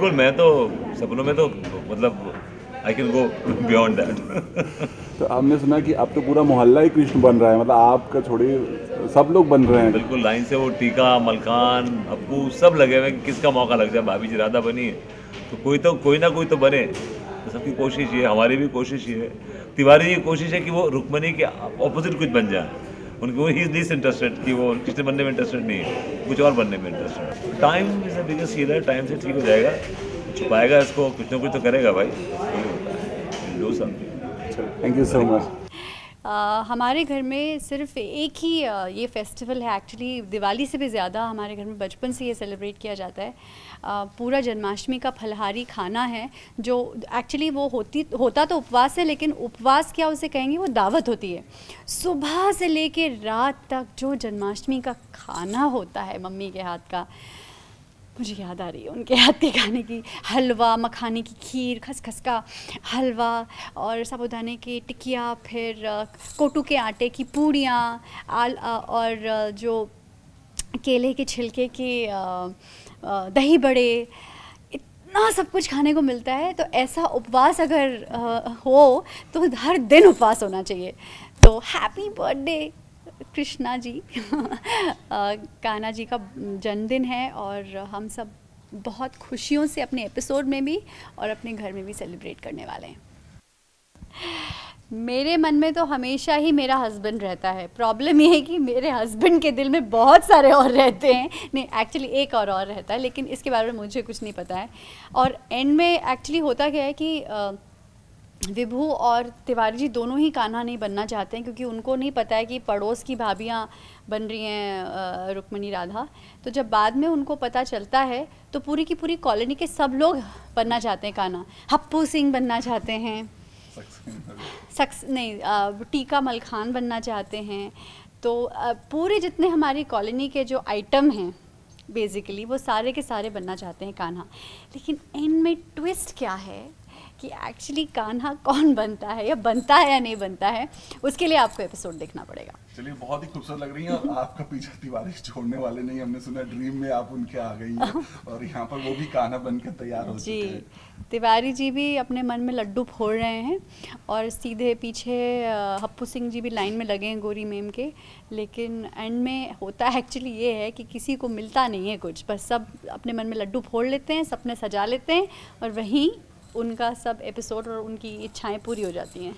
बिल्कुल, मैं तो सपनों में तो मतलब I can go beyond that. तो हमने सुना कि अब तो पूरा मोहल्ला ही कृष्ण बन रहा है, मतलब आपका छोड़िए सब लोग बन रहे हैं। बिल्कुल लाइन से वो टीका, मलखान, अप्पू सब लगे हुए हैं कि किसका मौका लग जाए। भाभी जी राधा बनी है तो कोई ना कोई तो बने। तो सबकी कोशिश ये है, हमारी भी कोशिश ये है। तिवारी की कोशिश है कि वो रुक्मणी के ऑपोजिट कुछ बन जाए। उनकी वो ही इज लीस्ट इंटरेस्टेड कि वो कृष्ण बनने में इंटरेस्टेड नहीं है, कुछ और बनने में इंटरेस्टेड है। Time is the biggest healer, time से ठीक हो जाएगा। छुपाएगा इसको, कुछ ना कुछ तो करेगा भाई, यही होता है। Do something. Thank you so much. हमारे घर में सिर्फ एक ही ये फेस्टिवल है, एक्चुअली दिवाली से भी ज़्यादा हमारे घर में बचपन से ये सेलिब्रेट किया जाता है। पूरा जन्माष्टमी का फलहारी खाना है, जो एक्चुअली वो होता तो उपवास है, लेकिन उपवास क्या उसे कहेंगे, वो दावत होती है। सुबह से लेके रात तक जो जन्माष्टमी का खाना होता है मम्मी के हाथ का, मुझे याद आ रही है उनके हाथ के खाने की। हलवा, मखाने की खीर, खसखस का हलवा और साबूदाने की टिकिया, फिर कोटू के आटे की पूड़ियाँ और जो केले के छिलके के दही बड़े, इतना सब कुछ खाने को मिलता है। तो ऐसा उपवास अगर हो तो हर दिन उपवास होना चाहिए। तो हैप्पी बर्थडे कृष्णा जी। कान्हा जी का जन्मदिन है और हम सब बहुत खुशियों से अपने एपिसोड में भी और अपने घर में भी सेलिब्रेट करने वाले हैं। मेरे मन में तो हमेशा ही मेरा हस्बैंड रहता है। प्रॉब्लम ये है कि मेरे हस्बैंड के दिल में बहुत सारे और रहते हैं। नहीं, एक्चुअली एक और रहता है, लेकिन इसके बारे में मुझे कुछ नहीं पता है। और एंड में एक्चुअली होता क्या है कि विभू और तिवारी जी दोनों ही कान्हा नहीं बनना चाहते हैं, क्योंकि उनको नहीं पता है कि पड़ोस की भाभियाँ बन रही हैं रुक्मणी राधा। तो जब बाद में उनको पता चलता है तो पूरी की पूरी कॉलोनी के सब लोग बनना चाहते हैं कान्हा। हप्पू सिंह बनना चाहते हैं, टीका मलखान बनना चाहते हैं। तो पूरे जितने हमारी कॉलोनी के जो आइटम हैं बेसिकली वो सारे के सारे बनना चाहते हैं कान्हा। लेकिन एंड में ट्विस्ट क्या है कि एक्चुअली कान्हा कौन बनता है या नहीं बनता है, उसके लिए आपको एपिसोड देखना पड़ेगा। चलिए, बहुत ही खूबसूरत लग रही हैं और आपका पीछा तिवारी छोड़ने वाले नहीं। हमने सुना ड्रीम में आप उनके आ गई हैं और यहाँ पर वो भी कान्हा बनकर तैयार हो चुके हैं। तिवारी जी भी अपने मन में लड्डू फोड़ रहे हैं और सीधे पीछे हप्पू सिंह जी भी लाइन में लगे हैं गोरी मेम के। लेकिन एंड में होता है एक्चुअली ये है कि किसी को मिलता नहीं है कुछ, बस सब अपने मन में लड्डू फोड़ लेते हैं, सपने सजा लेते हैं और वहीं उनका सब एपिसोड और उनकी इच्छाएं पूरी हो जाती हैं।